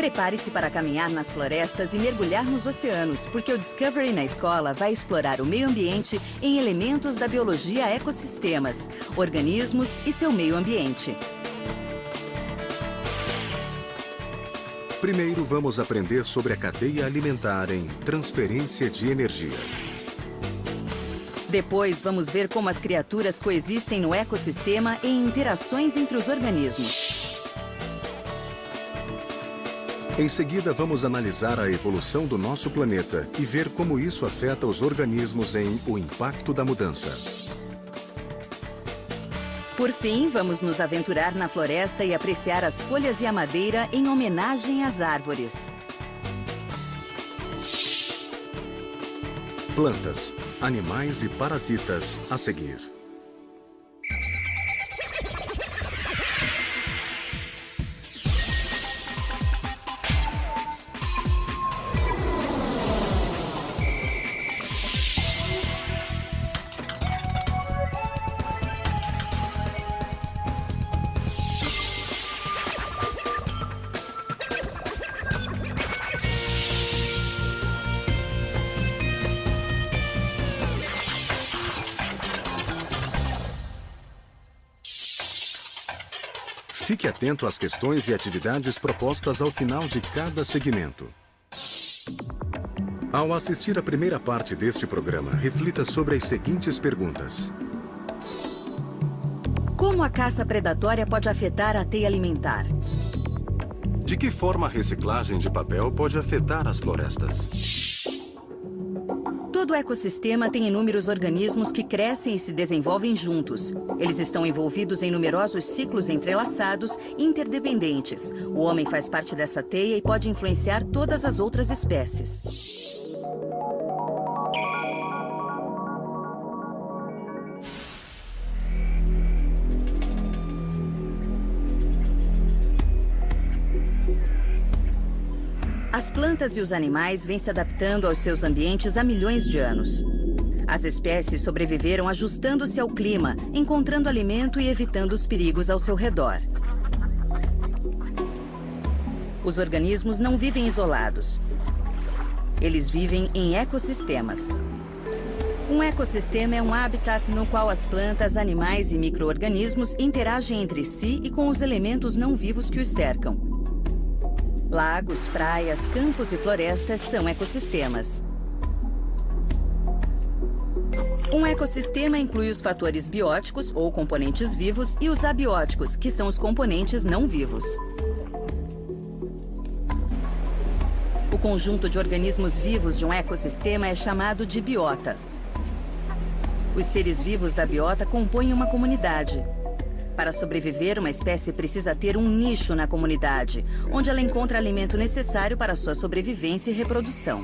Prepare-se para caminhar nas florestas e mergulhar nos oceanos, porque o Discovery na Escola vai explorar o meio ambiente em elementos da biologia ecossistemas, organismos e seu meio ambiente. Primeiro, vamos aprender sobre a cadeia alimentar em transferência de energia. Depois, vamos ver como as criaturas coexistem no ecossistema em interações entre os organismos. Em seguida, vamos analisar a evolução do nosso planeta e ver como isso afeta os organismos em O Impacto da Mudança. Por fim, vamos nos aventurar na floresta e apreciar as folhas e a madeira em homenagem às árvores. Plantas, animais e parasitas a seguir. Fique atento às questões e atividades propostas ao final de cada segmento. Ao assistir à primeira parte deste programa, reflita sobre as seguintes perguntas. Como a caça predatória pode afetar a teia alimentar? De que forma a reciclagem de papel pode afetar as florestas? Todo ecossistema tem inúmeros organismos que crescem e se desenvolvem juntos. Eles estão envolvidos em numerosos ciclos entrelaçados e interdependentes. O homem faz parte dessa teia e pode influenciar todas as outras espécies. As plantas e os animais vêm se adaptando aos seus ambientes há milhões de anos. As espécies sobreviveram ajustando-se ao clima, encontrando alimento e evitando os perigos ao seu redor. Os organismos não vivem isolados. Eles vivem em ecossistemas. Um ecossistema é um habitat no qual as plantas, animais e micro-organismos interagem entre si e com os elementos não vivos que os cercam. Lagos, praias, campos e florestas são ecossistemas. Um ecossistema inclui os fatores bióticos, ou componentes vivos, e os abióticos, que são os componentes não vivos. O conjunto de organismos vivos de um ecossistema é chamado de biota. Os seres vivos da biota compõem uma comunidade. Para sobreviver, uma espécie precisa ter um nicho na comunidade, onde ela encontra alimento necessário para sua sobrevivência e reprodução.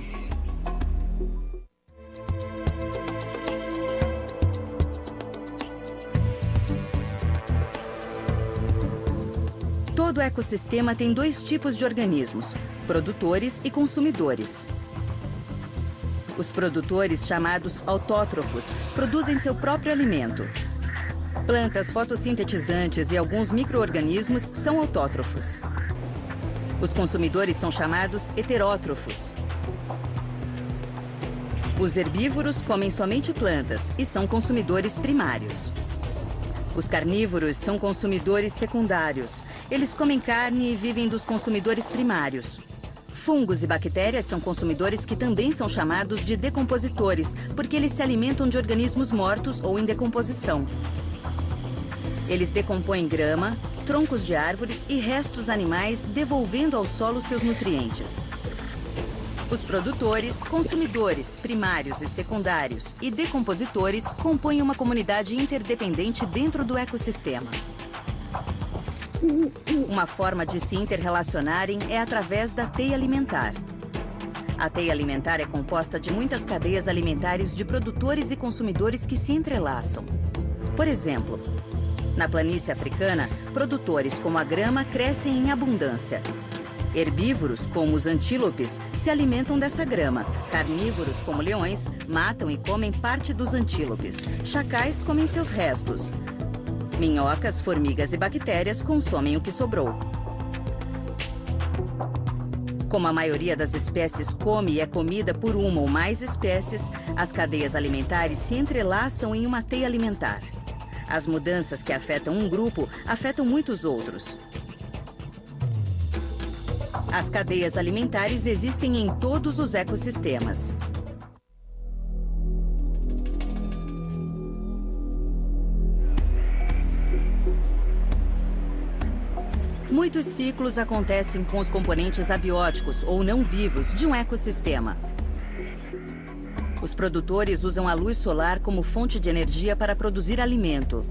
Todo ecossistema tem dois tipos de organismos, produtores e consumidores. Os produtores, chamados autótrofos, produzem seu próprio alimento. Plantas fotossintetizantes e alguns micro-organismos são autótrofos. Os consumidores são chamados heterótrofos. Os herbívoros comem somente plantas e são consumidores primários. Os carnívoros são consumidores secundários. Eles comem carne e vivem dos consumidores primários. Fungos e bactérias são consumidores que também são chamados de decompositores, porque eles se alimentam de organismos mortos ou em decomposição. Eles decompõem grama, troncos de árvores e restos animais, devolvendo ao solo seus nutrientes. Os produtores, consumidores, primários e secundários e decompositores compõem uma comunidade interdependente dentro do ecossistema. Uma forma de se interrelacionarem é através da teia alimentar. A teia alimentar é composta de muitas cadeias alimentares de produtores e consumidores que se entrelaçam. Por exemplo, na planície africana, produtores como a grama crescem em abundância. Herbívoros, como os antílopes, se alimentam dessa grama. Carnívoros, como leões, matam e comem parte dos antílopes. Chacais comem seus restos. Minhocas, formigas e bactérias consomem o que sobrou. Como a maioria das espécies come e é comida por uma ou mais espécies, as cadeias alimentares se entrelaçam em uma teia alimentar. As mudanças que afetam um grupo afetam muitos outros. As cadeias alimentares existem em todos os ecossistemas. Muitos ciclos acontecem com os componentes abióticos ou não vivos de um ecossistema. Os produtores usam a luz solar como fonte de energia para produzir alimento.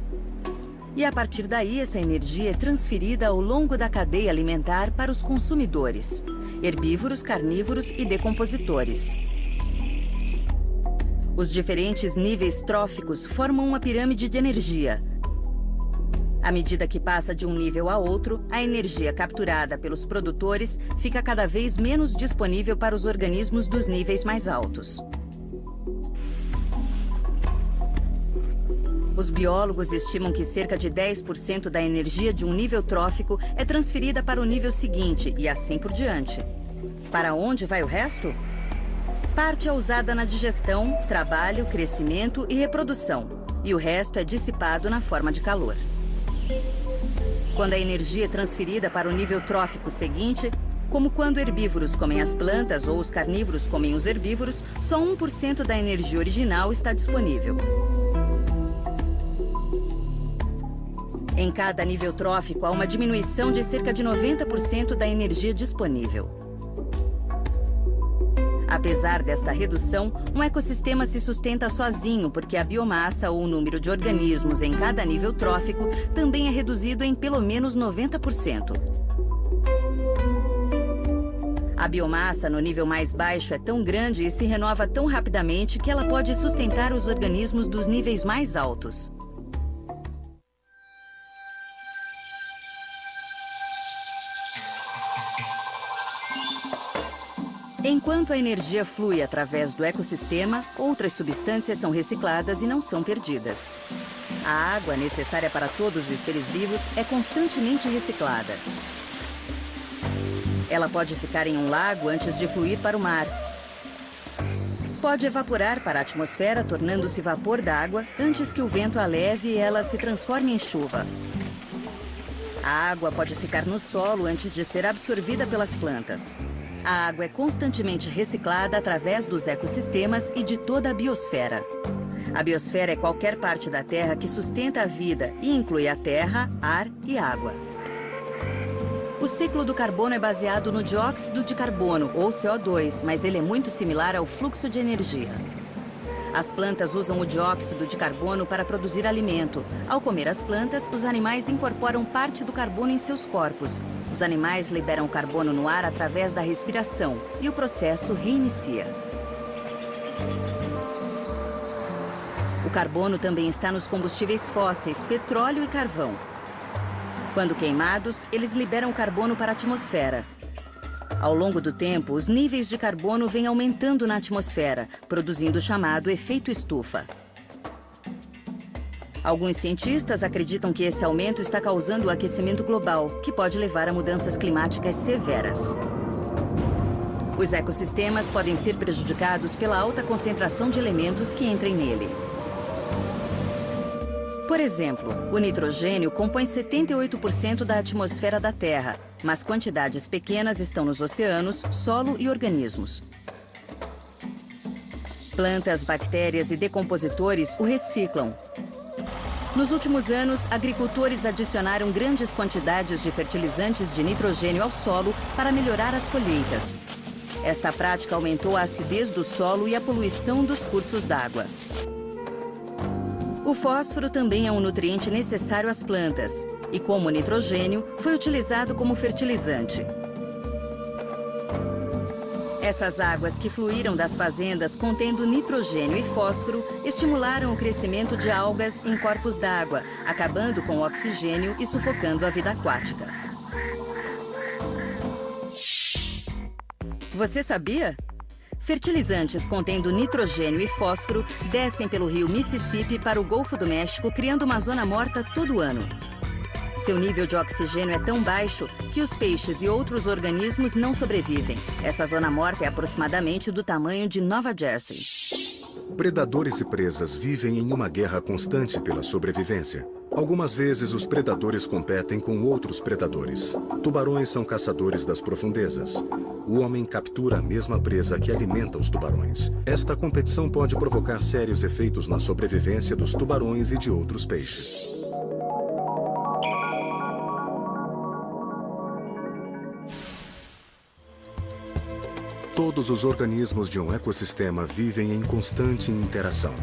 E a partir daí, essa energia é transferida ao longo da cadeia alimentar para os consumidores, herbívoros, carnívoros e decompositores. Os diferentes níveis tróficos formam uma pirâmide de energia. À medida que passa de um nível a outro, a energia capturada pelos produtores fica cada vez menos disponível para os organismos dos níveis mais altos. Os biólogos estimam que cerca de 10% da energia de um nível trófico é transferida para o nível seguinte e assim por diante. Para onde vai o resto? Parte é usada na digestão, trabalho, crescimento e reprodução, e o resto é dissipado na forma de calor. Quando a energia é transferida para o nível trófico seguinte, como quando herbívoros comem as plantas ou os carnívoros comem os herbívoros, só 1% da energia original está disponível. Em cada nível trófico, há uma diminuição de cerca de 90% da energia disponível. Apesar desta redução, um ecossistema se sustenta sozinho porque a biomassa ou o número de organismos em cada nível trófico também é reduzido em pelo menos 90%. A biomassa no nível mais baixo é tão grande e se renova tão rapidamente que ela pode sustentar os organismos dos níveis mais altos. Enquanto a energia flui através do ecossistema, outras substâncias são recicladas e não são perdidas. A água, necessária para todos os seres vivos, é constantemente reciclada. Ela pode ficar em um lago antes de fluir para o mar. Pode evaporar para a atmosfera, tornando-se vapor d'água antes que o vento a leve e ela se transforme em chuva. A água pode ficar no solo antes de ser absorvida pelas plantas. A água é constantemente reciclada através dos ecossistemas e de toda a biosfera. A biosfera é qualquer parte da Terra que sustenta a vida e inclui a terra, ar e água. O ciclo do carbono é baseado no dióxido de carbono, ou CO2, mas ele é muito similar ao fluxo de energia. As plantas usam o dióxido de carbono para produzir alimento. Ao comer as plantas, os animais incorporam parte do carbono em seus corpos. Os animais liberam carbono no ar através da respiração e o processo reinicia. O carbono também está nos combustíveis fósseis, petróleo e carvão. Quando queimados, eles liberam carbono para a atmosfera. Ao longo do tempo, os níveis de carbono vêm aumentando na atmosfera, produzindo o chamado efeito estufa. Alguns cientistas acreditam que esse aumento está causando o aquecimento global, que pode levar a mudanças climáticas severas. Os ecossistemas podem ser prejudicados pela alta concentração de elementos que entrem nele. Por exemplo, o nitrogênio compõe 78% da atmosfera da Terra, mas quantidades pequenas estão nos oceanos, solo e organismos. Plantas, bactérias e decompositores o reciclam. Nos últimos anos, agricultores adicionaram grandes quantidades de fertilizantes de nitrogênio ao solo para melhorar as colheitas. Esta prática aumentou a acidez do solo e a poluição dos cursos d'água. O fósforo também é um nutriente necessário às plantas e, como o nitrogênio, foi utilizado como fertilizante. Essas águas que fluíram das fazendas contendo nitrogênio e fósforo estimularam o crescimento de algas em corpos d'água, acabando com o oxigênio e sufocando a vida aquática. Você sabia? Fertilizantes contendo nitrogênio e fósforo descem pelo rio Mississippi para o Golfo do México, criando uma zona morta todo ano. Seu nível de oxigênio é tão baixo que os peixes e outros organismos não sobrevivem. Essa zona morta é aproximadamente do tamanho de Nova Jersey. Predadores e presas vivem em uma guerra constante pela sobrevivência. Algumas vezes os predadores competem com outros predadores. Tubarões são caçadores das profundezas. O homem captura a mesma presa que alimenta os tubarões. Esta competição pode provocar sérios efeitos na sobrevivência dos tubarões e de outros peixes. Todos os organismos de um ecossistema vivem em constante interação.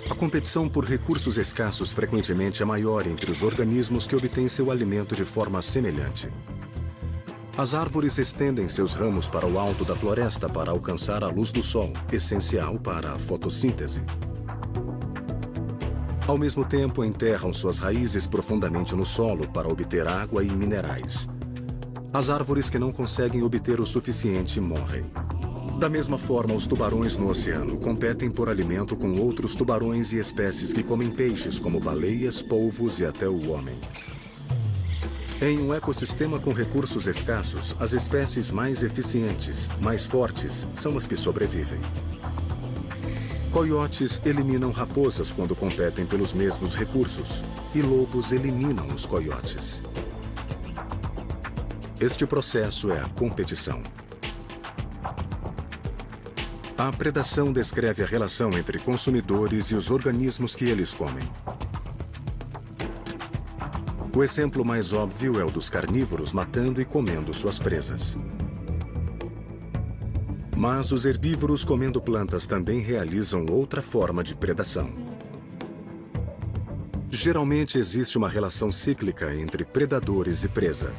A competição por recursos escassos frequentemente é maior entre os organismos que obtêm seu alimento de forma semelhante. As árvores estendem seus ramos para o alto da floresta para alcançar a luz do sol, essencial para a fotossíntese. Ao mesmo tempo, enterram suas raízes profundamente no solo para obter água e minerais. As árvores que não conseguem obter o suficiente morrem. Da mesma forma, os tubarões no oceano competem por alimento com outros tubarões e espécies que comem peixes, como baleias, polvos e até o homem. Em um ecossistema com recursos escassos, as espécies mais eficientes, mais fortes, são as que sobrevivem. Coiotes eliminam raposas quando competem pelos mesmos recursos, e lobos eliminam os coiotes. Este processo é a competição. A predação descreve a relação entre consumidores e os organismos que eles comem. O exemplo mais óbvio é o dos carnívoros matando e comendo suas presas. Mas os herbívoros comendo plantas também realizam outra forma de predação. Geralmente existe uma relação cíclica entre predadores e presa.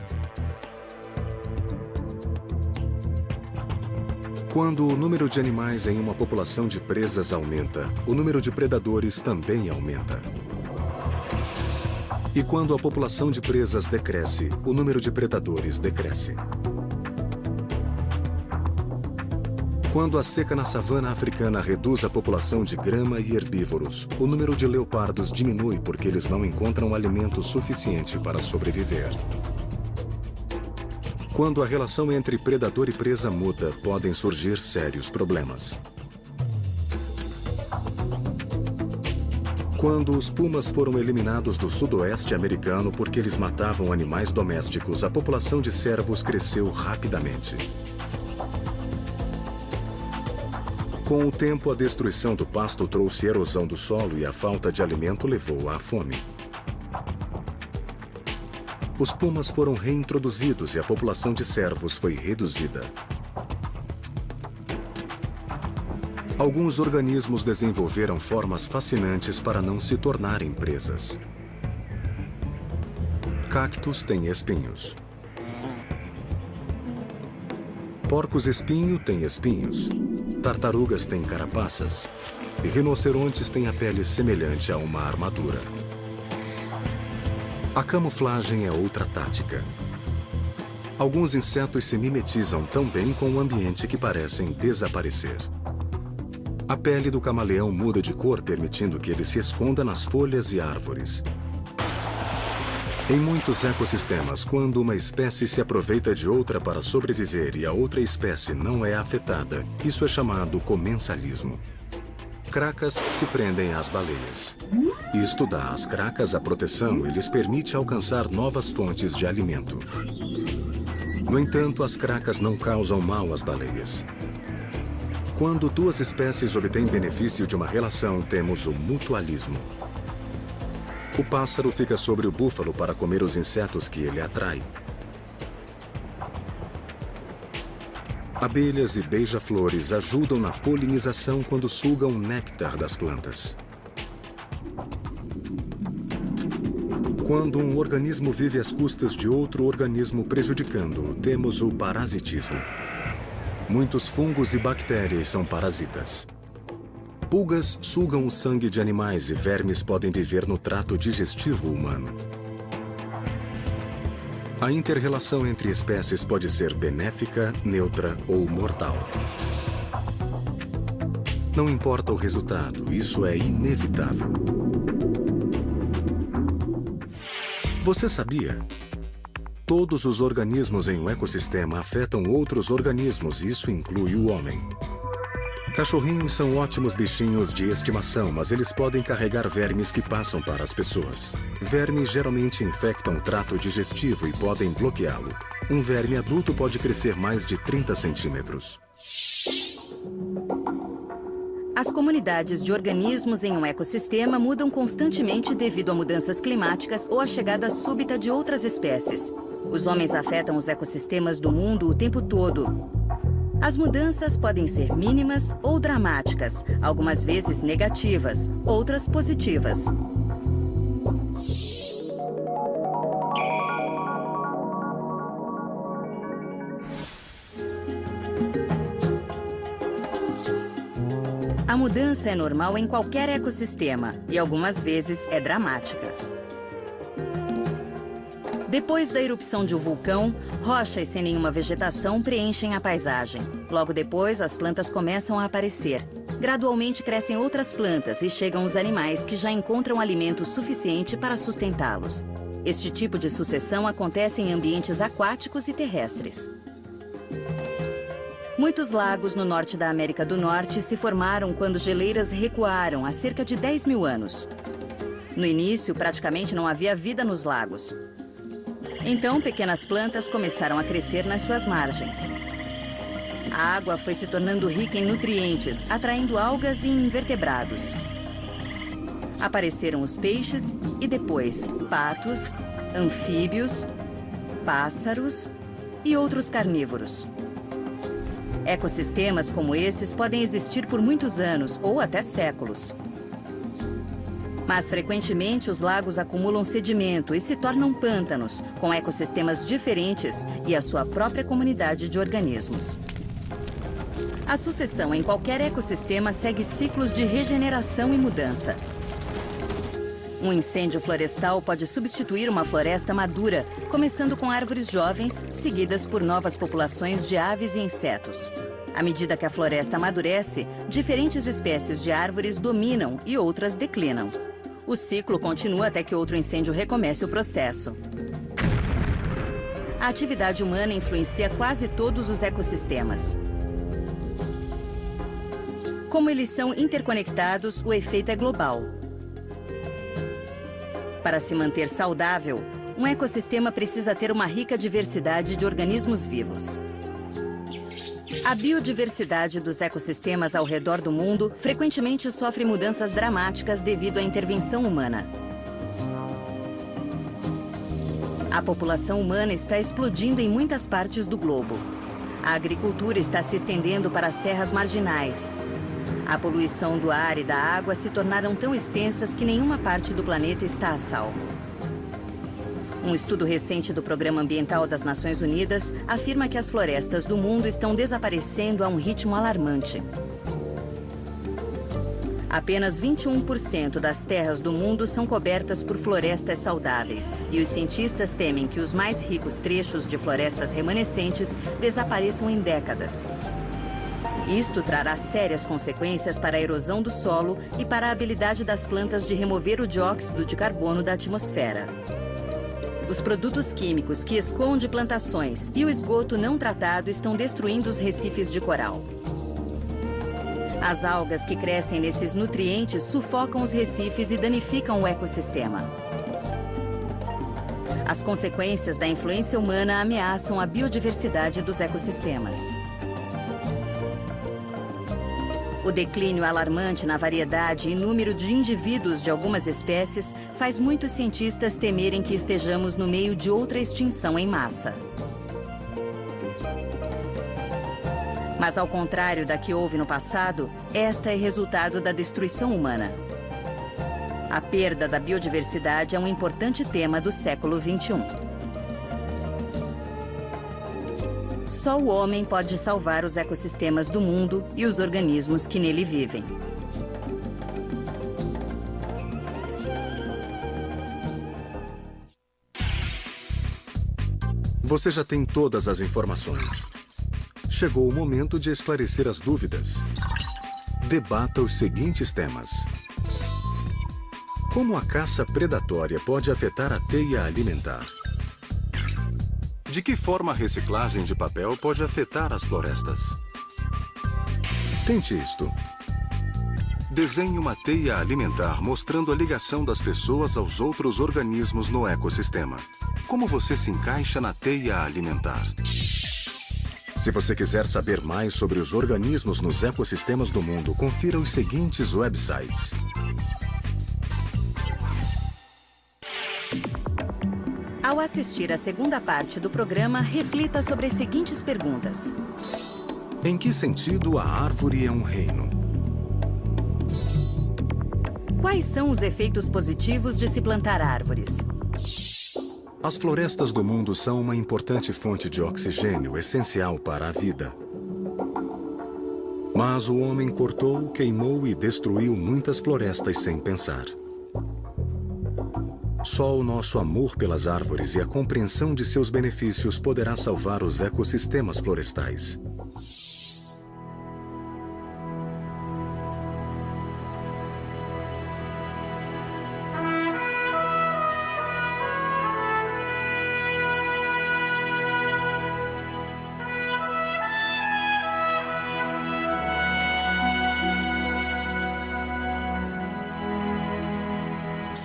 Quando o número de animais em uma população de presas aumenta, o número de predadores também aumenta. E quando a população de presas decresce, o número de predadores decresce. Quando a seca na savana africana reduz a população de grama e herbívoros, o número de leopardos diminui porque eles não encontram alimento suficiente para sobreviver. Quando a relação entre predador e presa muda, podem surgir sérios problemas. Quando os pumas foram eliminados do sudoeste americano porque eles matavam animais domésticos, a população de cervos cresceu rapidamente. Com o tempo, a destruição do pasto trouxe erosão do solo e a falta de alimento levou à fome. Os pumas foram reintroduzidos e a população de cervos foi reduzida. Alguns organismos desenvolveram formas fascinantes para não se tornarem presas. Cactos têm espinhos. Porcos-espinho têm espinhos. Tartarugas têm carapaças. E rinocerontes têm a pele semelhante a uma armadura. A camuflagem é outra tática. Alguns insetos se mimetizam tão bem com o ambiente que parecem desaparecer. A pele do camaleão muda de cor, permitindo que ele se esconda nas folhas e árvores. Em muitos ecossistemas, quando uma espécie se aproveita de outra para sobreviver e a outra espécie não é afetada, isso é chamado comensalismo. Cracas se prendem às baleias. Isto dá às cracas a proteção e lhes permite alcançar novas fontes de alimento. No entanto, as cracas não causam mal às baleias. Quando duas espécies obtêm benefício de uma relação, temos o mutualismo. O pássaro fica sobre o búfalo para comer os insetos que ele atrai. Abelhas e beija-flores ajudam na polinização quando sugam o néctar das plantas. Quando um organismo vive às custas de outro organismo prejudicando-o, temos o parasitismo. Muitos fungos e bactérias são parasitas. Pulgas sugam o sangue de animais e vermes podem viver no trato digestivo humano. A inter-relação entre espécies pode ser benéfica, neutra ou mortal. Não importa o resultado, isso é inevitável. Você sabia? Todos os organismos em um ecossistema afetam outros organismos, e isso inclui o homem. Cachorrinhos são ótimos bichinhos de estimação, mas eles podem carregar vermes que passam para as pessoas. Vermes geralmente infectam o trato digestivo e podem bloqueá-lo. Um verme adulto pode crescer mais de 30 centímetros. As comunidades de organismos em um ecossistema mudam constantemente devido a mudanças climáticas ou à chegada súbita de outras espécies. Os homens afetam os ecossistemas do mundo o tempo todo. As mudanças podem ser mínimas ou dramáticas, algumas vezes negativas, outras positivas. A mudança é normal em qualquer ecossistema e algumas vezes é dramática. Depois da erupção de um vulcão, rochas sem nenhuma vegetação preenchem a paisagem. Logo depois, as plantas começam a aparecer. Gradualmente crescem outras plantas e chegam os animais que já encontram alimento suficiente para sustentá-los. Este tipo de sucessão acontece em ambientes aquáticos e terrestres. Muitos lagos no norte da América do Norte se formaram quando geleiras recuaram há cerca de 10 mil anos. No início, praticamente não havia vida nos lagos. Então, pequenas plantas começaram a crescer nas suas margens. A água foi se tornando rica em nutrientes, atraindo algas e invertebrados. Apareceram os peixes e depois patos, anfíbios, pássaros e outros carnívoros. Ecossistemas como esses podem existir por muitos anos ou até séculos. Mas, frequentemente, os lagos acumulam sedimento e se tornam pântanos, com ecossistemas diferentes e a sua própria comunidade de organismos. A sucessão em qualquer ecossistema segue ciclos de regeneração e mudança. Um incêndio florestal pode substituir uma floresta madura, começando com árvores jovens, seguidas por novas populações de aves e insetos. À medida que a floresta amadurece, diferentes espécies de árvores dominam e outras declinam. O ciclo continua até que outro incêndio recomece o processo. A atividade humana influencia quase todos os ecossistemas. Como eles são interconectados, o efeito é global. Para se manter saudável, um ecossistema precisa ter uma rica diversidade de organismos vivos. A biodiversidade dos ecossistemas ao redor do mundo frequentemente sofre mudanças dramáticas devido à intervenção humana. A população humana está explodindo em muitas partes do globo. A agricultura está se estendendo para as terras marginais. A poluição do ar e da água se tornaram tão extensas que nenhuma parte do planeta está a salvo. Um estudo recente do Programa Ambiental das Nações Unidas afirma que as florestas do mundo estão desaparecendo a um ritmo alarmante. Apenas 21% das terras do mundo são cobertas por florestas saudáveis, e os cientistas temem que os mais ricos trechos de florestas remanescentes desapareçam em décadas. Isto trará sérias consequências para a erosão do solo e para a habilidade das plantas de remover o dióxido de carbono da atmosfera. Os produtos químicos que escoam de plantações e o esgoto não tratado estão destruindo os recifes de coral. As algas que crescem nesses nutrientes sufocam os recifes e danificam o ecossistema. As consequências da influência humana ameaçam a biodiversidade dos ecossistemas. O declínio alarmante na variedade e número de indivíduos de algumas espécies faz muitos cientistas temerem que estejamos no meio de outra extinção em massa. Mas, ao contrário da que houve no passado, esta é resultado da destruição humana. A perda da biodiversidade é um importante tema do século XXI. Só o homem pode salvar os ecossistemas do mundo e os organismos que nele vivem. Você já tem todas as informações. Chegou o momento de esclarecer as dúvidas. Debata os seguintes temas. Como a caça predatória pode afetar a teia alimentar? De que forma a reciclagem de papel pode afetar as florestas? Tente isto. Desenhe uma teia alimentar mostrando a ligação das pessoas aos outros organismos no ecossistema. Como você se encaixa na teia alimentar? Se você quiser saber mais sobre os organismos nos ecossistemas do mundo, confira os seguintes websites. Ao assistir à segunda parte do programa, reflita sobre as seguintes perguntas. Em que sentido a árvore é um reino? Quais são os efeitos positivos de se plantar árvores? As florestas do mundo são uma importante fonte de oxigênio essencial para a vida. Mas o homem cortou, queimou e destruiu muitas florestas sem pensar. Só o nosso amor pelas árvores e a compreensão de seus benefícios poderá salvar os ecossistemas florestais.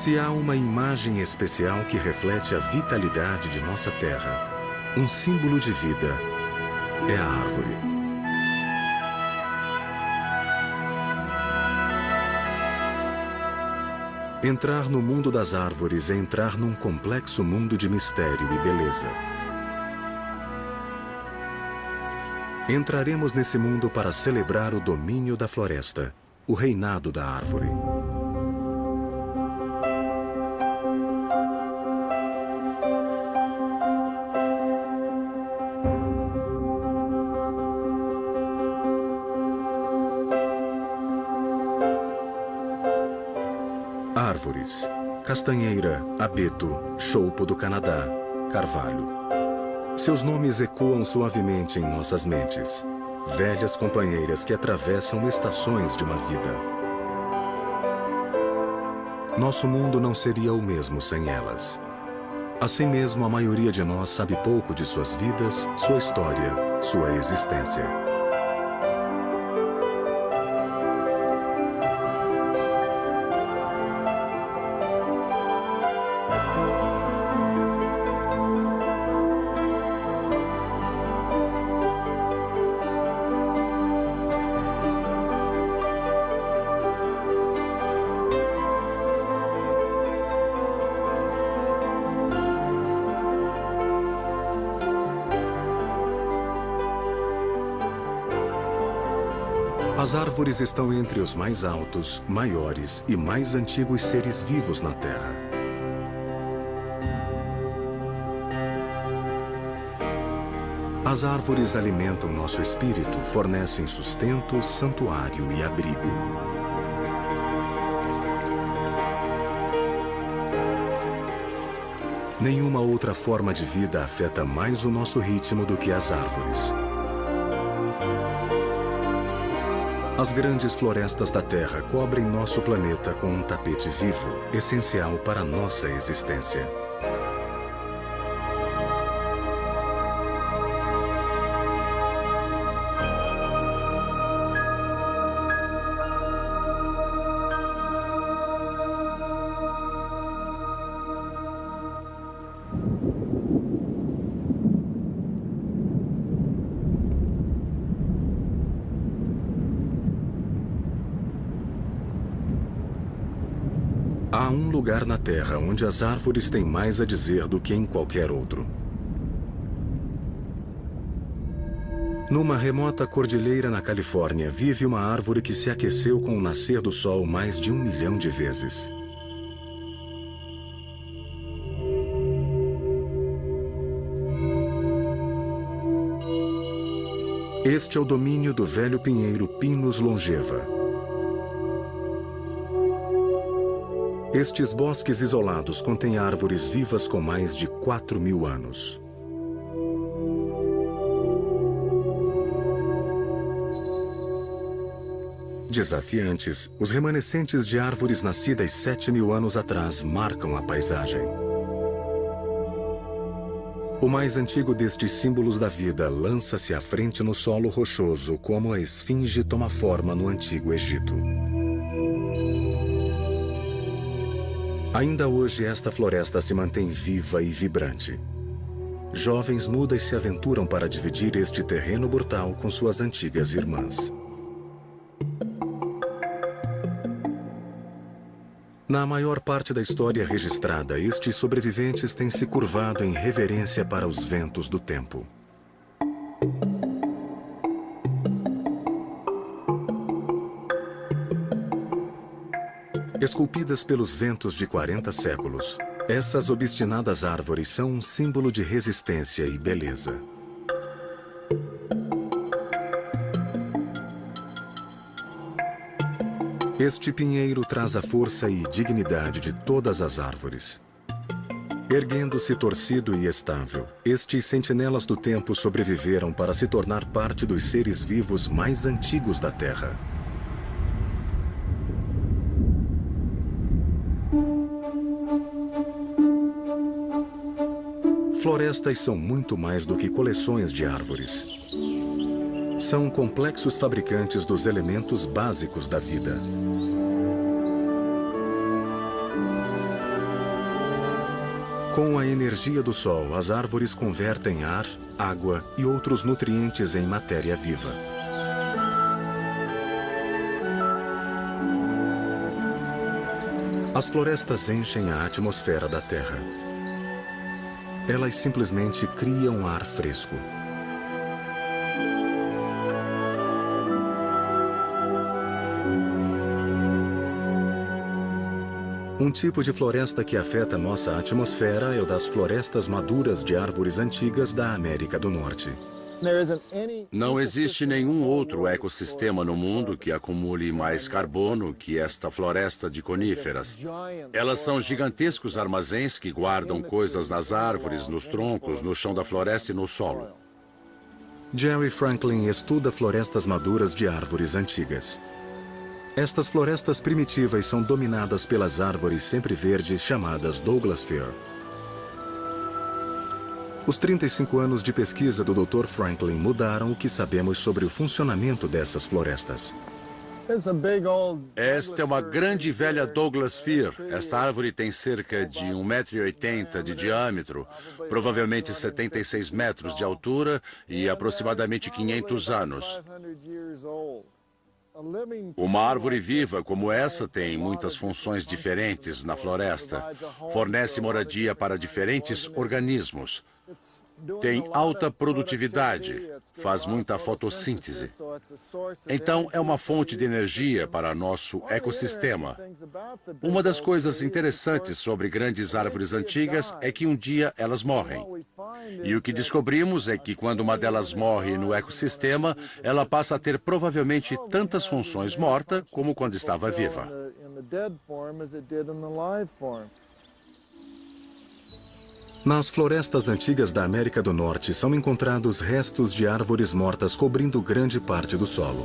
Se há uma imagem especial que reflete a vitalidade de nossa terra, um símbolo de vida, é a árvore. Entrar no mundo das árvores é entrar num complexo mundo de mistério e beleza. Entraremos nesse mundo para celebrar o domínio da floresta, o reinado da árvore. Árvores: castanheira, abeto, choupo do Canadá, carvalho. Seus nomes ecoam suavemente em nossas mentes. Velhas companheiras que atravessam estações de uma vida. Nosso mundo não seria o mesmo sem elas. Assim mesmo, a maioria de nós sabe pouco de suas vidas, sua história, sua existência. As árvores estão entre os mais altos, maiores e mais antigos seres vivos na Terra. As árvores alimentam nosso espírito, fornecem sustento, santuário e abrigo. Nenhuma outra forma de vida afeta mais o nosso ritmo do que as árvores. As grandes florestas da Terra cobrem nosso planeta com um tapete vivo, essencial para a nossa existência. Há um lugar na Terra onde as árvores têm mais a dizer do que em qualquer outro. Numa remota cordilheira na Califórnia, vive uma árvore que se aqueceu com o nascer do sol mais de 1 milhão de vezes. Este é o domínio do velho pinheiro Pinus longeva. Estes bosques isolados contêm árvores vivas com mais de 4.000 anos. Desafiantes, os remanescentes de árvores nascidas 7.000 anos atrás marcam a paisagem. O mais antigo destes símbolos da vida lança-se à frente no solo rochoso, como a esfinge toma forma no Antigo Egito. Ainda hoje, esta floresta se mantém viva e vibrante. Jovens mudas se aventuram para dividir este terreno brutal com suas antigas irmãs. Na maior parte da história registrada, estes sobreviventes têm se curvado em reverência para os ventos do tempo. Esculpidas pelos ventos de 40 séculos, essas obstinadas árvores são um símbolo de resistência e beleza. Este pinheiro traz a força e dignidade de todas as árvores. Erguendo-se torcido e estável, estes sentinelas do tempo sobreviveram para se tornar parte dos seres vivos mais antigos da Terra. Florestas são muito mais do que coleções de árvores. São complexos fabricantes dos elementos básicos da vida. Com a energia do sol, as árvores convertem ar, água e outros nutrientes em matéria viva. As florestas enchem a atmosfera da Terra. Elas simplesmente criam ar fresco. Um tipo de floresta que afeta nossa atmosfera é o das florestas maduras de árvores antigas da América do Norte. Não existe nenhum outro ecossistema no mundo que acumule mais carbono que esta floresta de coníferas. Elas são gigantescos armazéns que guardam coisas nas árvores, nos troncos, no chão da floresta e no solo. Jerry Franklin estuda florestas maduras de árvores antigas. Estas florestas primitivas são dominadas pelas árvores sempre verdes chamadas Douglas Fir. Os 35 anos de pesquisa do Dr. Franklin mudaram o que sabemos sobre o funcionamento dessas florestas. Esta é uma grande e velha Douglas Fir. Esta árvore tem cerca de 1,80 m de diâmetro, provavelmente 76 metros de altura e aproximadamente 500 anos. Uma árvore viva como essa tem muitas funções diferentes na floresta. Fornece moradia para diferentes organismos. Tem alta produtividade, faz muita fotossíntese. Então, é uma fonte de energia para nosso ecossistema. Uma das coisas interessantes sobre grandes árvores antigas é que um dia elas morrem. E o que descobrimos é que quando uma delas morre no ecossistema, ela passa a ter provavelmente tantas funções morta como quando estava viva. Nas florestas antigas da América do Norte são encontrados restos de árvores mortas cobrindo grande parte do solo.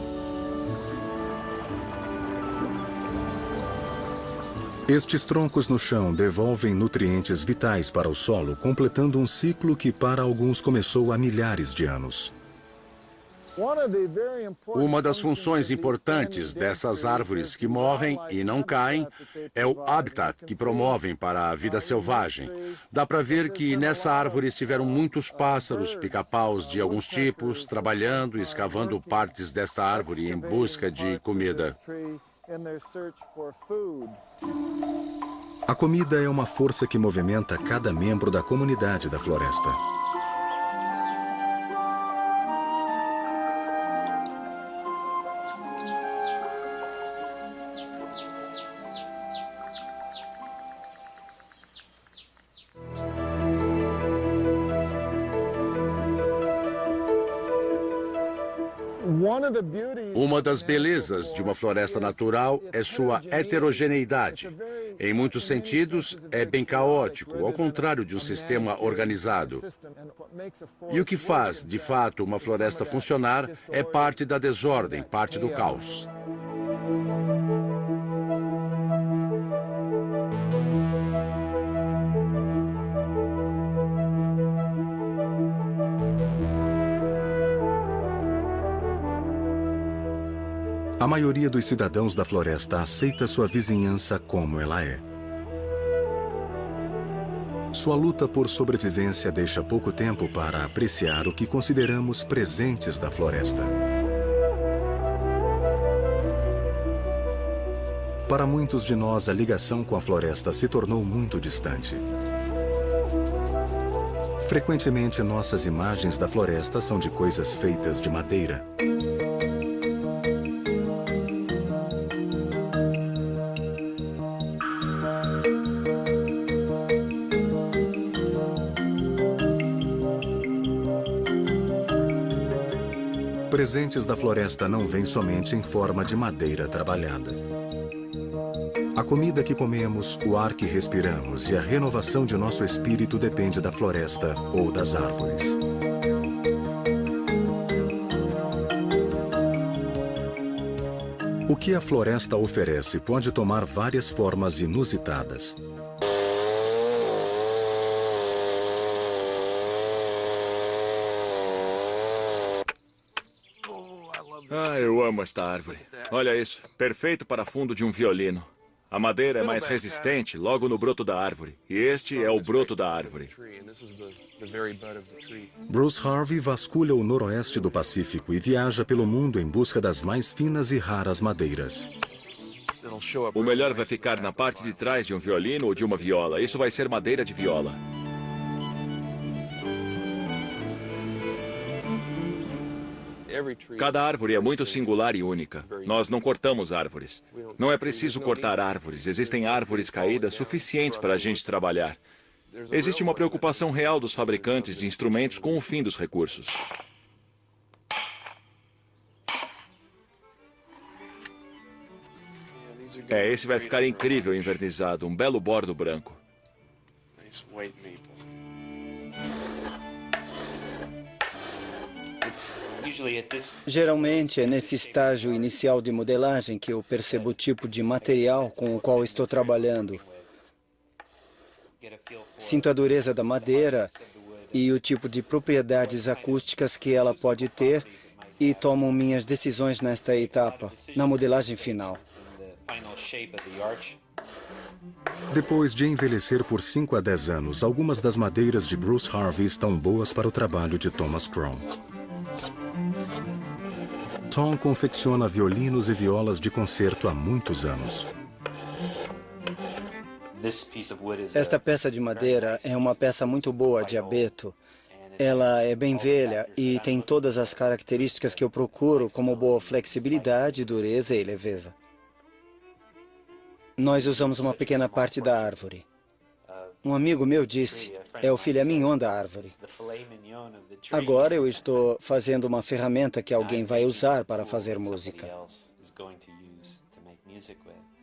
Estes troncos no chão devolvem nutrientes vitais para o solo, completando um ciclo que para alguns começou há milhares de anos. Uma das funções importantes dessas árvores que morrem e não caem é o habitat que promovem para a vida selvagem. Dá para ver que nessa árvore estiveram muitos pássaros, pica-paus de alguns tipos, trabalhando e escavando partes desta árvore em busca de comida. A comida é uma força que movimenta cada membro da comunidade da floresta. Uma das belezas de uma floresta natural é sua heterogeneidade. Em muitos sentidos, é bem caótico, ao contrário de um sistema organizado. E o que faz, de fato, uma floresta funcionar é parte da desordem, parte do caos. A maioria dos cidadãos da floresta aceita sua vizinhança como ela é. Sua luta por sobrevivência deixa pouco tempo para apreciar o que consideramos presentes da floresta. Para muitos de nós, a ligação com a floresta se tornou muito distante. Frequentemente, nossas imagens da floresta são de coisas feitas de madeira. Presentes da floresta não vêm somente em forma de madeira trabalhada. A comida que comemos, o ar que respiramos e a renovação de nosso espírito depende da floresta ou das árvores. O que a floresta oferece pode tomar várias formas inusitadas. Ah, eu amo esta árvore. Olha isso, perfeito para fundo de um violino. A madeira é mais resistente logo no broto da árvore. E este é o broto da árvore. Bruce Harvey vasculha o noroeste do Pacífico e viaja pelo mundo em busca das mais finas e raras madeiras. O melhor vai ficar na parte de trás de um violino ou de uma viola. Isso vai ser madeira de viola. Cada árvore é muito singular e única. Nós não cortamos árvores. Não é preciso cortar árvores. Existem árvores caídas suficientes para a gente trabalhar. Existe uma preocupação real dos fabricantes de instrumentos com o fim dos recursos. Esse vai ficar incrível envernizado. Um belo bordo branco. Geralmente é nesse estágio inicial de modelagem que eu percebo o tipo de material com o qual estou trabalhando. Sinto a dureza da madeira e o tipo de propriedades acústicas que ela pode ter e tomo minhas decisões nesta etapa, na modelagem final. Depois de envelhecer por 5 a 10 anos, algumas das madeiras de Bruce Harvey estão boas para o trabalho de Thomas Crown. Tom confecciona violinos e violas de concerto há muitos anos. Esta peça de madeira é uma peça muito boa de abeto. Ela é bem velha e tem todas as características que eu procuro, como boa flexibilidade, dureza e leveza. Nós usamos uma pequena parte da árvore. Um amigo meu disse, é o filé mignon da árvore. Agora eu estou fazendo uma ferramenta que alguém vai usar para fazer música.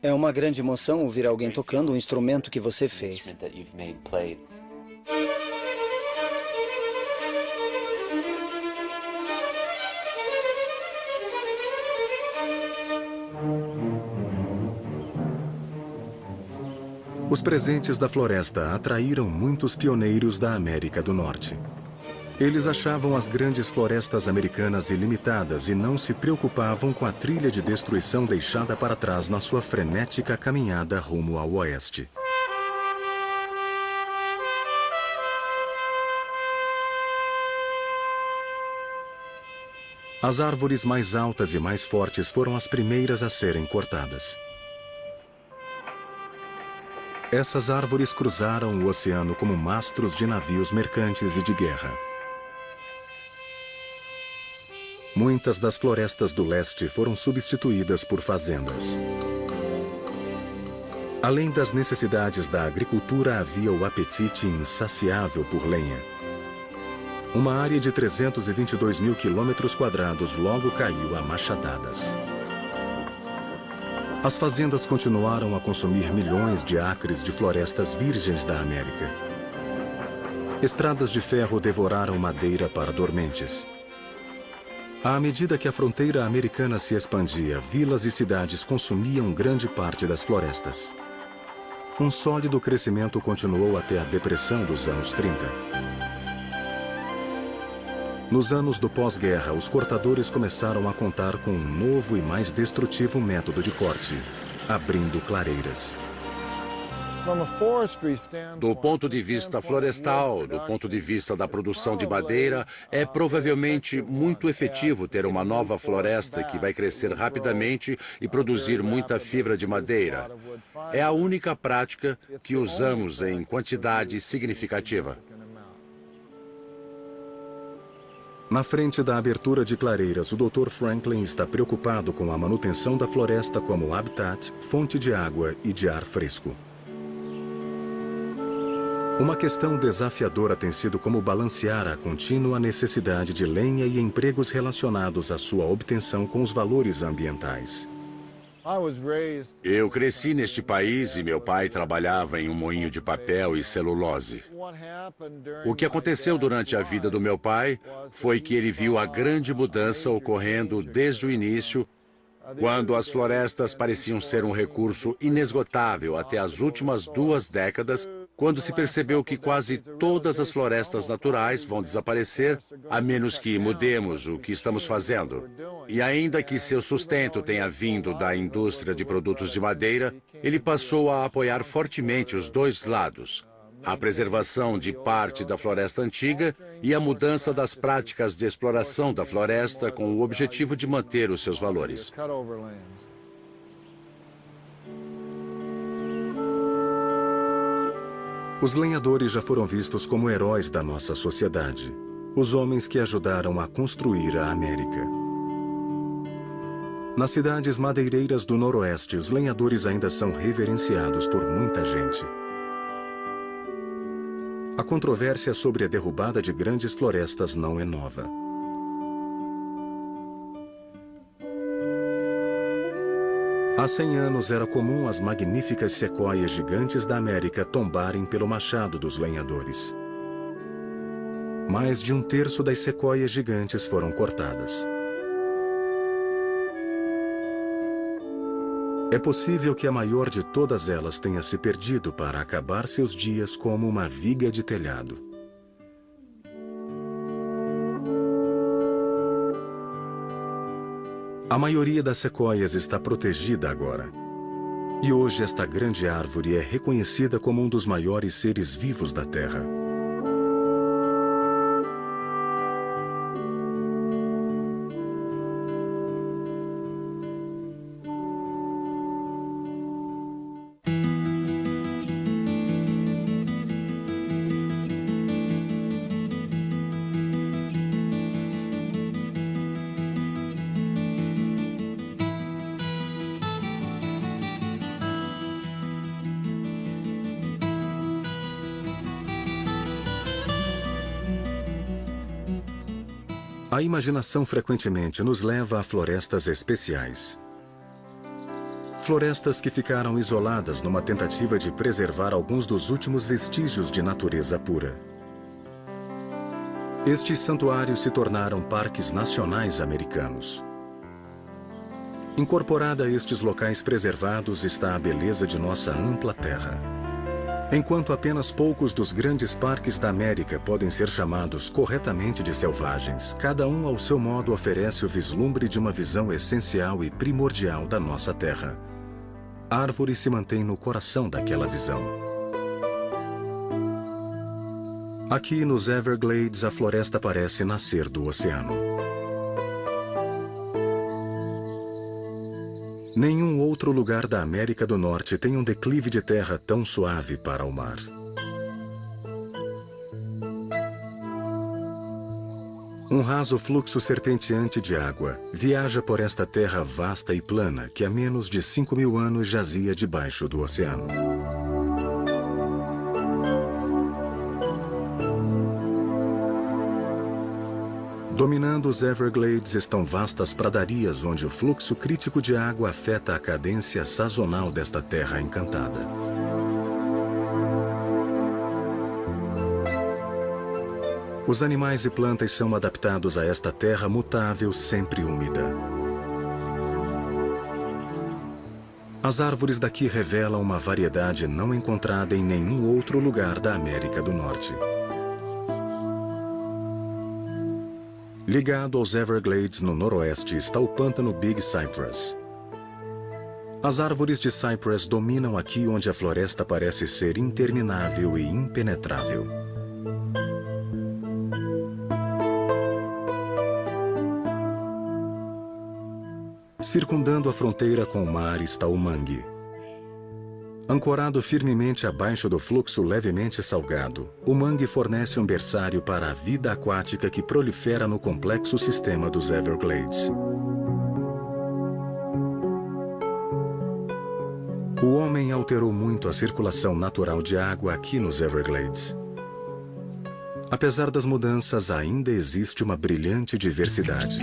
É uma grande emoção ouvir alguém tocando um instrumento que você fez. Os presentes da floresta atraíram muitos pioneiros da América do Norte. Eles achavam as grandes florestas americanas ilimitadas e não se preocupavam com a trilha de destruição deixada para trás na sua frenética caminhada rumo ao oeste. As árvores mais altas e mais fortes foram as primeiras a serem cortadas. Essas árvores cruzaram o oceano como mastros de navios mercantes e de guerra. Muitas das florestas do leste foram substituídas por fazendas. Além das necessidades da agricultura, havia o apetite insaciável por lenha. Uma área de 322 mil quilômetros quadrados logo caiu a machadadas. As fazendas continuaram a consumir milhões de acres de florestas virgens da América. Estradas de ferro devoraram madeira para dormentes. À medida que a fronteira americana se expandia, vilas e cidades consumiam grande parte das florestas. Um sólido crescimento continuou até a depressão dos anos 30. Nos anos do pós-guerra, os cortadores começaram a contar com um novo e mais destrutivo método de corte, abrindo clareiras. Do ponto de vista florestal, do ponto de vista da produção de madeira, é provavelmente muito efetivo ter uma nova floresta que vai crescer rapidamente e produzir muita fibra de madeira. É a única prática que usamos em quantidade significativa. Na frente da abertura de clareiras, o Dr. Franklin está preocupado com a manutenção da floresta como habitat, fonte de água e de ar fresco. Uma questão desafiadora tem sido como balancear a contínua necessidade de lenha e empregos relacionados à sua obtenção com os valores ambientais. Eu cresci neste país e meu pai trabalhava em um moinho de papel e celulose. O que aconteceu durante a vida do meu pai foi que ele viu a grande mudança ocorrendo desde o início, quando as florestas pareciam ser um recurso inesgotável até as últimas 2 décadas, quando se percebeu que quase todas as florestas naturais vão desaparecer, a menos que mudemos o que estamos fazendo. E ainda que seu sustento tenha vindo da indústria de produtos de madeira, ele passou a apoiar fortemente os 2 lados, a preservação de parte da floresta antiga e a mudança das práticas de exploração da floresta com o objetivo de manter os seus valores. Os lenhadores já foram vistos como heróis da nossa sociedade, os homens que ajudaram a construir a América. Nas cidades madeireiras do Noroeste, os lenhadores ainda são reverenciados por muita gente. A controvérsia sobre a derrubada de grandes florestas não é nova. Há 100 anos era comum as magníficas sequoias gigantes da América tombarem pelo machado dos lenhadores. Mais de 1/3 das sequoias gigantes foram cortadas. É possível que a maior de todas elas tenha se perdido para acabar seus dias como uma viga de telhado. A maioria das sequoias está protegida agora. E hoje esta grande árvore é reconhecida como um dos maiores seres vivos da Terra. A imaginação frequentemente nos leva a florestas especiais. Florestas que ficaram isoladas numa tentativa de preservar alguns dos últimos vestígios de natureza pura. Estes santuários se tornaram parques nacionais americanos. Incorporada a estes locais preservados está a beleza de nossa ampla terra. Enquanto apenas poucos dos grandes parques da América podem ser chamados corretamente de selvagens, cada um ao seu modo oferece o vislumbre de uma visão essencial e primordial da nossa terra. A árvore se mantém no coração daquela visão. Aqui nos Everglades, a floresta parece nascer do oceano. Nenhum outro lugar da América do Norte tem um declive de terra tão suave para o mar. Um raso fluxo serpenteante de água viaja por esta terra vasta e plana que há menos de 5.000 anos jazia debaixo do oceano. Dominando os Everglades estão vastas pradarias onde o fluxo crítico de água afeta a cadência sazonal desta terra encantada. Os animais e plantas são adaptados a esta terra mutável, sempre úmida. As árvores daqui revelam uma variedade não encontrada em nenhum outro lugar da América do Norte. Ligado aos Everglades no noroeste está o pântano Big Cypress. As árvores de Cypress dominam aqui onde a floresta parece ser interminável e impenetrável. Circundando a fronteira com o mar está o mangue. Ancorado firmemente abaixo do fluxo levemente salgado, o mangue fornece um berçário para a vida aquática que prolifera no complexo sistema dos Everglades. O homem alterou muito a circulação natural de água aqui nos Everglades. Apesar das mudanças, ainda existe uma brilhante diversidade.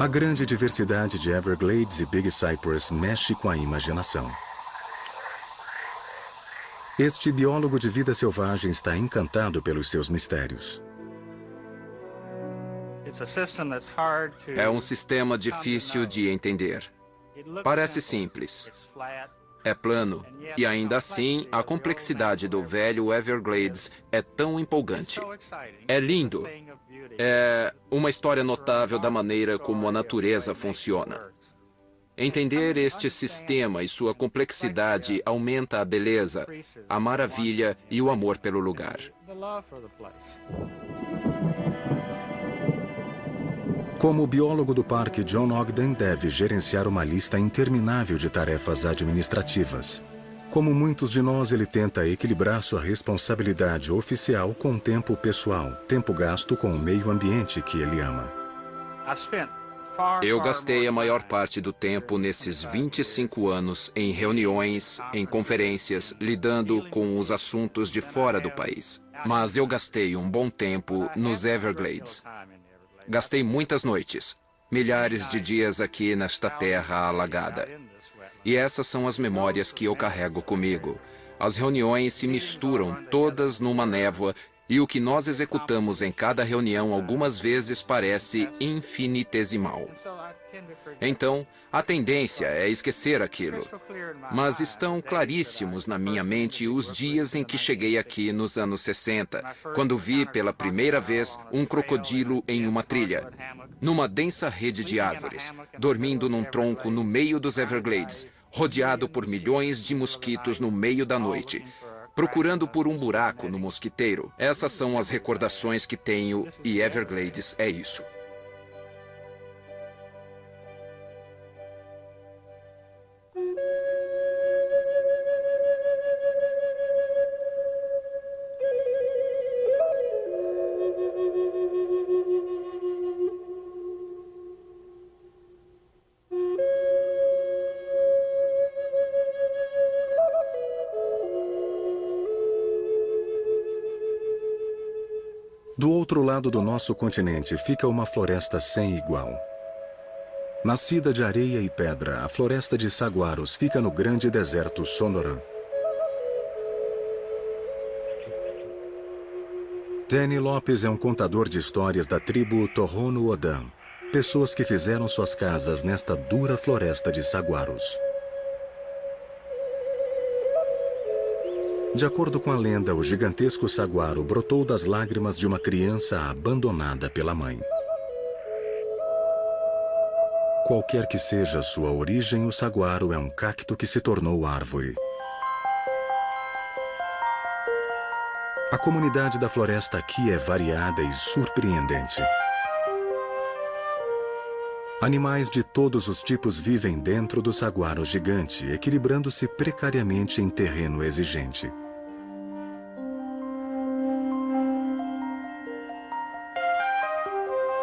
A grande diversidade de Everglades e Big Cypress mexe com a imaginação. Este biólogo de vida selvagem está encantado pelos seus mistérios. É um sistema difícil de entender. Parece simples. É plano, e ainda assim, a complexidade do velho Everglades é tão empolgante. É lindo. É uma história notável da maneira como a natureza funciona. Entender este sistema e sua complexidade aumenta a beleza, a maravilha e o amor pelo lugar. Como biólogo do parque, John Ogden deve gerenciar uma lista interminável de tarefas administrativas. Como muitos de nós, ele tenta equilibrar sua responsabilidade oficial com o tempo pessoal, tempo gasto com o meio ambiente que ele ama. Eu gastei a maior parte do tempo nesses 25 anos em reuniões, em conferências, lidando com os assuntos de fora do país. Mas eu gastei um bom tempo nos Everglades. Gastei muitas noites, milhares de dias aqui nesta terra alagada. E essas são as memórias que eu carrego comigo. As reuniões se misturam todas numa névoa e o que nós executamos em cada reunião algumas vezes parece infinitesimal. Então, a tendência é esquecer aquilo. Mas estão claríssimos na minha mente os dias em que cheguei aqui nos anos 60, quando vi pela primeira vez um crocodilo em uma trilha, numa densa rede de árvores, dormindo num tronco no meio dos Everglades, rodeado por milhões de mosquitos no meio da noite, procurando por um buraco no mosquiteiro. Essas são as recordações que tenho e Everglades é isso. Do outro lado do nosso continente fica uma floresta sem igual. Nascida de areia e pedra, a floresta de saguaros fica no grande deserto Sonoran. Danny Lopes é um contador de histórias da tribo Tohono O'odham, pessoas que fizeram suas casas nesta dura floresta de saguaros. De acordo com a lenda, o gigantesco saguaro brotou das lágrimas de uma criança abandonada pela mãe. Qualquer que seja sua origem, o saguaro é um cacto que se tornou árvore. A comunidade da floresta aqui é variada e surpreendente. Animais de todos os tipos vivem dentro do saguaro gigante, equilibrando-se precariamente em terreno exigente.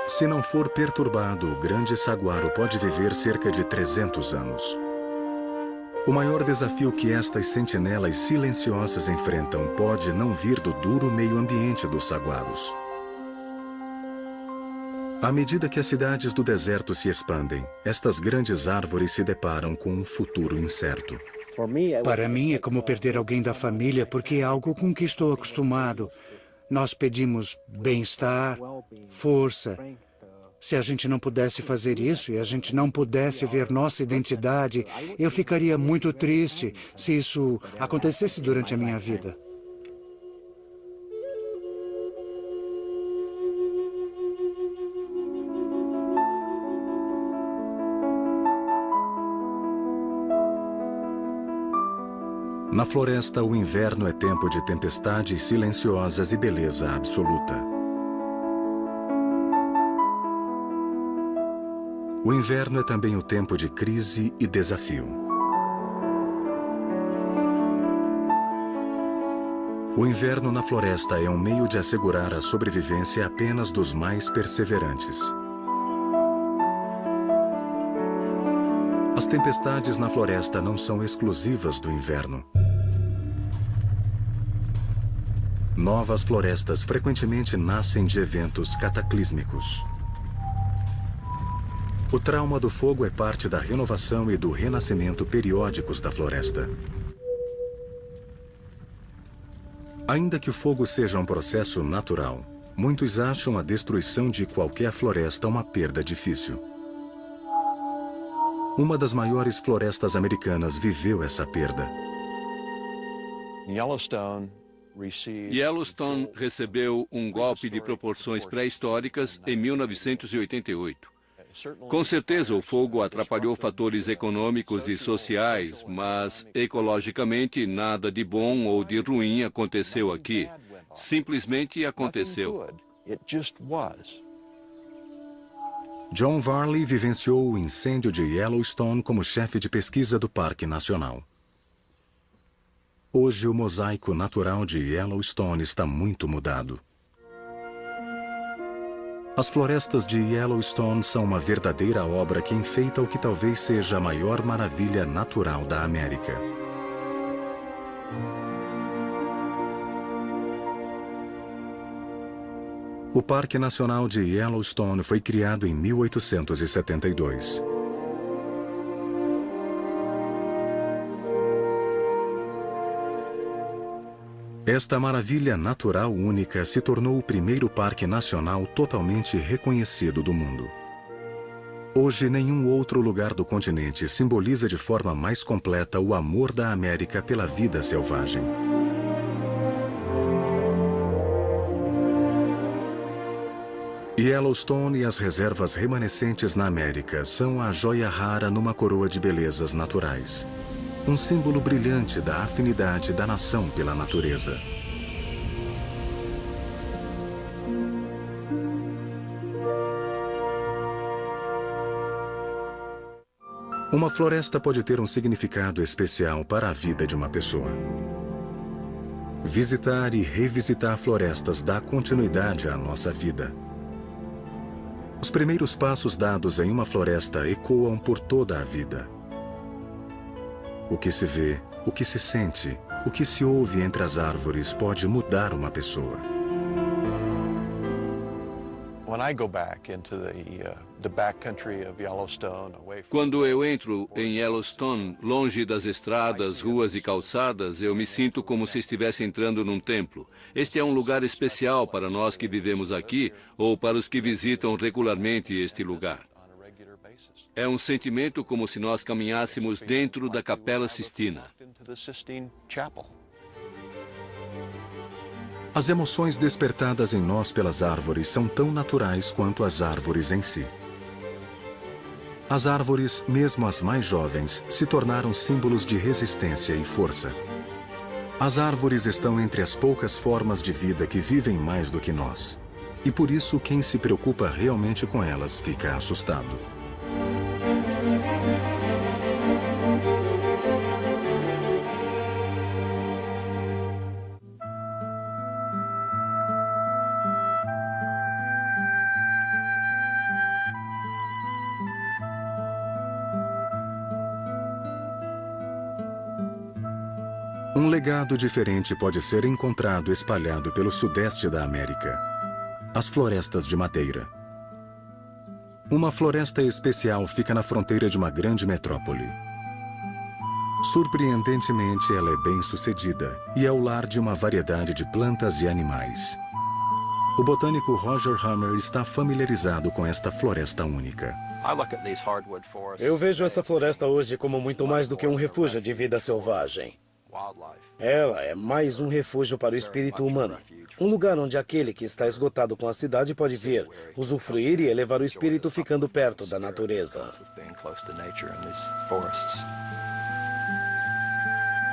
Se não for perturbado, o grande saguaro pode viver cerca de 300 anos. O maior desafio que estas sentinelas silenciosas enfrentam pode não vir do duro meio ambiente dos saguaros. À medida que as cidades do deserto se expandem, estas grandes árvores se deparam com um futuro incerto. Para mim é como perder alguém da família, porque é algo com que estou acostumado. Nós pedimos bem-estar, força. Se a gente não pudesse fazer isso e a gente não pudesse ver nossa identidade, eu ficaria muito triste se isso acontecesse durante a minha vida. Na floresta, o inverno é tempo de tempestades silenciosas e beleza absoluta. O inverno é também o tempo de crise e desafio. O inverno na floresta é um meio de assegurar a sobrevivência apenas dos mais perseverantes. As tempestades na floresta não são exclusivas do inverno. Novas florestas frequentemente nascem de eventos cataclísmicos. O trauma do fogo é parte da renovação e do renascimento periódicos da floresta. Ainda que o fogo seja um processo natural, muitos acham a destruição de qualquer floresta uma perda difícil. Uma das maiores florestas americanas viveu essa perda. Yellowstone recebeu um golpe de proporções pré-históricas em 1988. Com certeza, o fogo atrapalhou fatores econômicos e sociais, mas ecologicamente nada de bom ou de ruim aconteceu aqui. Simplesmente aconteceu. John Varley vivenciou o incêndio de Yellowstone como chefe de pesquisa do Parque Nacional. Hoje, o mosaico natural de Yellowstone está muito mudado. As florestas de Yellowstone são uma verdadeira obra que enfeita o que talvez seja a maior maravilha natural da América. O Parque Nacional de Yellowstone foi criado em 1872. Esta maravilha natural única se tornou o primeiro parque nacional totalmente reconhecido do mundo. Hoje, nenhum outro lugar do continente simboliza de forma mais completa o amor da América pela vida selvagem. Yellowstone e as reservas remanescentes na América são a joia rara numa coroa de belezas naturais. Um símbolo brilhante da afinidade da nação pela natureza. Uma floresta pode ter um significado especial para a vida de uma pessoa. Visitar e revisitar florestas dá continuidade à nossa vida. Os primeiros passos dados em uma floresta ecoam por toda a vida. O que se vê, o que se sente, o que se ouve entre as árvores pode mudar uma pessoa. Quando eu entro em Yellowstone, longe das estradas, ruas e calçadas, eu me sinto como se estivesse entrando num templo. Este é um lugar especial para nós que vivemos aqui ou para os que visitam regularmente este lugar. É um sentimento como se nós caminhássemos dentro da Capela Sistina. As emoções despertadas em nós pelas árvores são tão naturais quanto as árvores em si. As árvores, mesmo as mais jovens, se tornaram símbolos de resistência e força. As árvores estão entre as poucas formas de vida que vivem mais do que nós. E por isso, quem se preocupa realmente com elas fica assustado. Um legado diferente pode ser encontrado espalhado pelo sudeste da América. As florestas de madeira. Uma floresta especial fica na fronteira de uma grande metrópole. Surpreendentemente, ela é bem-sucedida e é o lar de uma variedade de plantas e animais. O botânico Roger Hammer está familiarizado com esta floresta única. Eu vejo essa floresta hoje como muito mais do que um refúgio de vida selvagem. Ela é mais um refúgio para o espírito humano. Um lugar onde aquele que está esgotado com a cidade pode vir, usufruir e elevar o espírito ficando perto da natureza.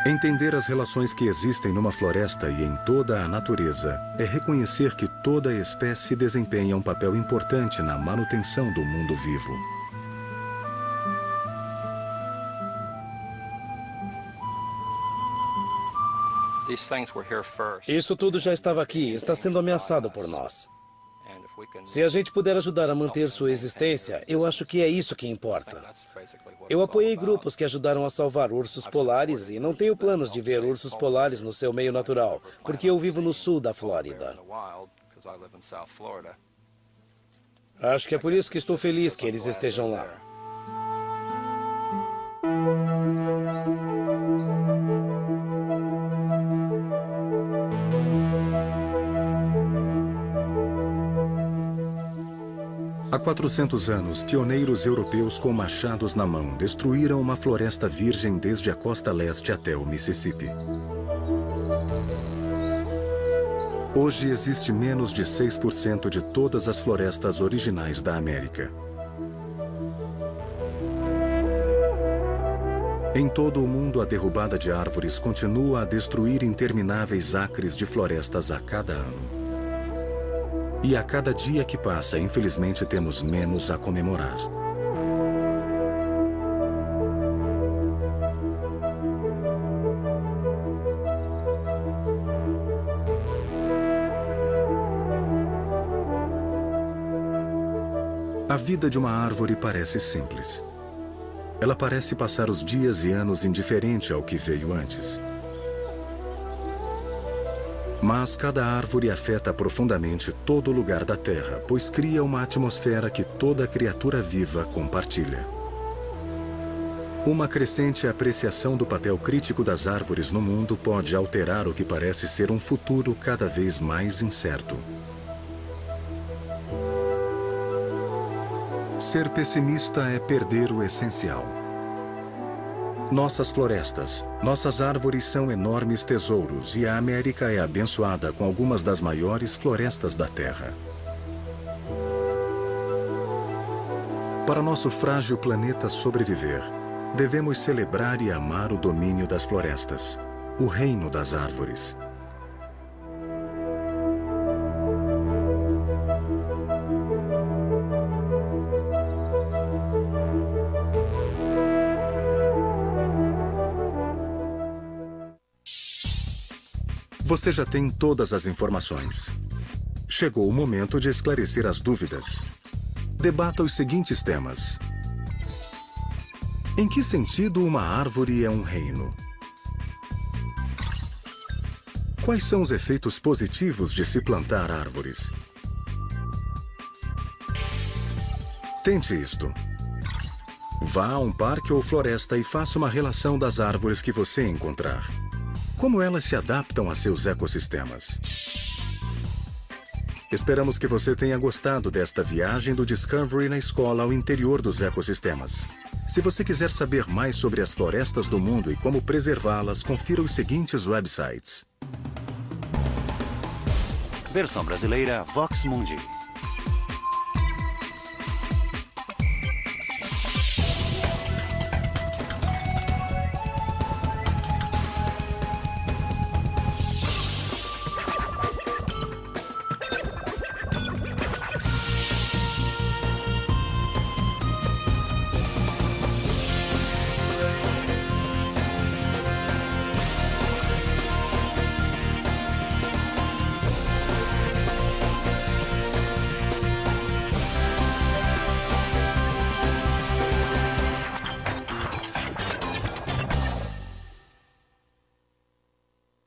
Entender as relações que existem numa floresta e em toda a natureza é reconhecer que toda espécie desempenha um papel importante na manutenção do mundo vivo. Isso tudo já estava aqui e está sendo ameaçado por nós. Se a gente puder ajudar a manter sua existência, eu acho que é isso que importa. Eu apoiei grupos que ajudaram a salvar ursos polares e não tenho planos de ver ursos polares no seu meio natural, porque eu vivo no sul da Flórida. Acho que é por isso que estou feliz que eles estejam lá. Há 400 anos, pioneiros europeus com machados na mão destruíram uma floresta virgem desde a costa leste até o Mississippi. Hoje existe menos de 6% de todas as florestas originais da América. Em todo o mundo, a derrubada de árvores continua a destruir intermináveis acres de florestas a cada ano. E a cada dia que passa, infelizmente, temos menos a comemorar. A vida de uma árvore parece simples. Ela parece passar os dias e anos indiferente ao que veio antes. Mas cada árvore afeta profundamente todo lugar da Terra, pois cria uma atmosfera que toda criatura viva compartilha. Uma crescente apreciação do papel crítico das árvores no mundo pode alterar o que parece ser um futuro cada vez mais incerto. Ser pessimista é perder o essencial. Nossas florestas, nossas árvores são enormes tesouros e a América é abençoada com algumas das maiores florestas da Terra. Para nosso frágil planeta sobreviver, devemos celebrar e amar o domínio das florestas, o reino das árvores. Você já tem todas as informações. Chegou o momento de esclarecer as dúvidas. Debata os seguintes temas. Em que sentido uma árvore é um reino? Quais são os efeitos positivos de se plantar árvores? Tente isto. Vá a um parque ou floresta e faça uma relação das árvores que você encontrar. Como elas se adaptam a seus ecossistemas? Esperamos que você tenha gostado desta viagem do Discovery na escola ao interior dos ecossistemas. Se você quiser saber mais sobre as florestas do mundo e como preservá-las, confira os seguintes websites. Versão brasileira Vox Mundi.